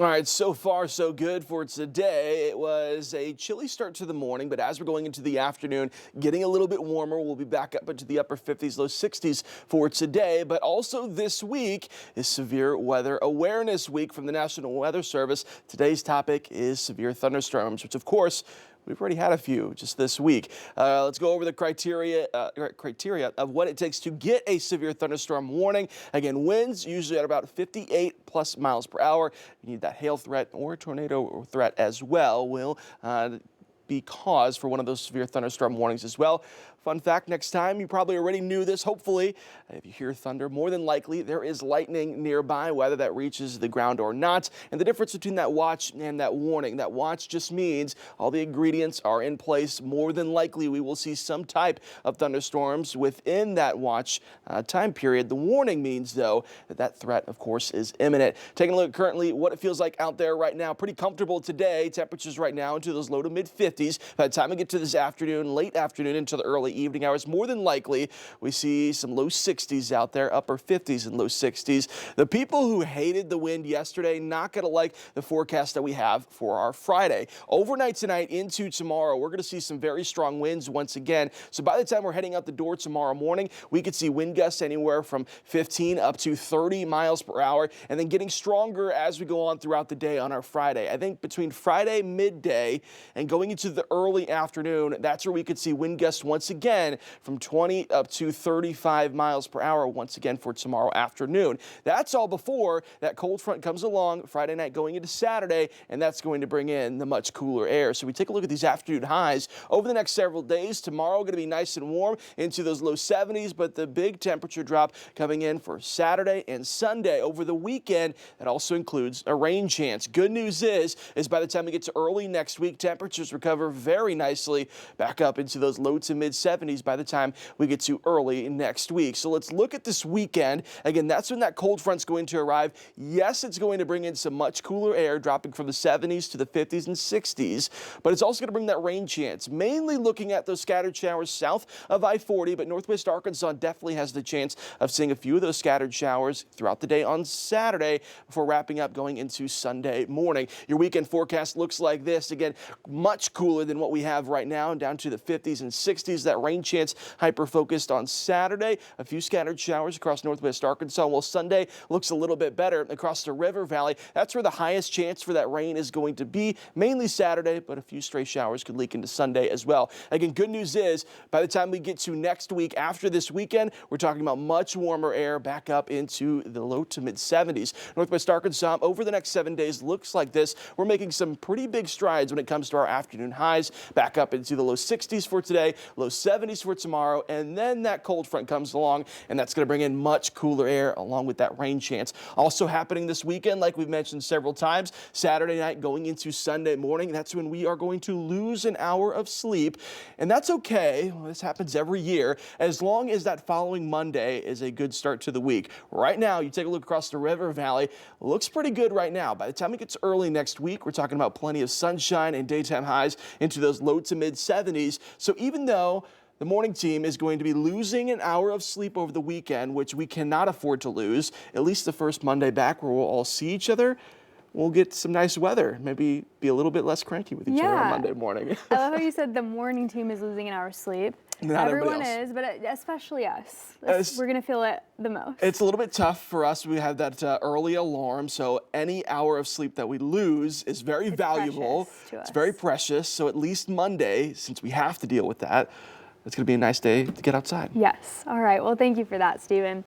All right, so far so good for today. It was a chilly start to the morning, but as we're going into the afternoon, getting a little bit warmer. We'll be back up into the upper 50s, low 60s for today. But also this week is Severe Weather Awareness Week from the National Weather Service. Today's topic is severe thunderstorms, which of course we've already had a few just this week. Let's go over the criteria of what it takes to get a severe thunderstorm warning. Again, winds usually at about 58 plus miles per hour. You need that hail threat or tornado threat as well will be cause for one of those severe thunderstorm warnings as well. Fun fact, next time, you probably already knew this, hopefully. If you hear thunder, more than likely there is lightning nearby, whether that reaches the ground or not. And the difference between that watch and that warning, that watch just means all the ingredients are in place. More than likely, we will see some type of thunderstorms within that watch time period. The warning means, though, that threat, of course, is imminent. Taking a look at currently what it feels like out there right now. Pretty comfortable today. Temperatures right now into those low to mid 50s. By the time we get to this afternoon, late afternoon into the early evening hours, more than likely we see some low 60s out there, upper 50s and low 60s. The people who hated the wind yesterday, not going to like the forecast that we have for our Friday. Overnight tonight into tomorrow, we're going to see some very strong winds once again. So by the time we're heading out the door tomorrow morning, we could see wind gusts anywhere from 15 up to 30 miles per hour, and then getting stronger as we go on throughout the day on our Friday. I think between Friday midday and going into the early afternoon, that's where we could see wind gusts once again from 20 up to 35 miles per hour once again for tomorrow afternoon. That's all before that cold front comes along Friday night going into Saturday, and that's going to bring in the much cooler air. So we take a look at these afternoon highs over the next several days. Tomorrow going to be nice and warm into those low 70s, but the big temperature drop coming in for Saturday and Sunday. Over the weekend, that also includes a rain chance. Good news is by the time we get to early next week, temperatures recover very nicely back up into those low to mid 70s by the time we get to early next week. So let's look at this weekend. Again, that's when that cold front's going to arrive. Yes, it's going to bring in some much cooler air, dropping from the 70s to the 50s and 60s, but it's also going to bring that rain chance, mainly looking at those scattered showers south of I-40, but Northwest Arkansas definitely has the chance of seeing a few of those scattered showers throughout the day on Saturday before wrapping up going into Sunday morning. Your weekend forecast looks like this. Again, much cooler than what we have right now, down to the 50s and 60s. That rain chance hyper-focused on Saturday. A few scattered showers across Northwest Arkansas. Well, Sunday looks a little bit better across the River Valley. That's where the highest chance for that rain is going to be, mainly Saturday, but a few stray showers could leak into Sunday as well. Again, good news is by the time we get to next week, after this weekend, we're talking about much warmer air back up into the low to mid 70s. Northwest Arkansas over the next 7 days looks like this. We're making some pretty big strides when it comes to our afternoon highs, back up into the low 60s for today, low 70s for tomorrow, and then that cold front comes along, and that's going to bring in much cooler air along with that rain chance. Also happening this weekend, like we've mentioned several times, Saturday night going into Sunday morning, that's when we are going to lose an hour of sleep, and that's okay. Well, this happens every year, as long as that following Monday is a good start to the week. Right now, you take a look across the River Valley, looks pretty good right now. By the time it gets early next week, we're talking about plenty of sunshine and daytime highs into those low to mid 70s. So even though the morning team is going to be losing an hour of sleep over the weekend, which we cannot afford to lose, at least the first Monday back where we'll all see each other, we'll get some nice weather, maybe be a little bit less cranky with each other on Monday morning. I love how you said the morning team is losing an hour's sleep. Not Everyone is, but especially us. We're going to feel it the most. It's a little bit tough for us. We have that early alarm, so any hour of sleep that we lose is very valuable. It's very precious. So at least Monday, since we have to deal with that, it's going to be a nice day to get outside. Yes. All right. Well, thank you for that, Stephen.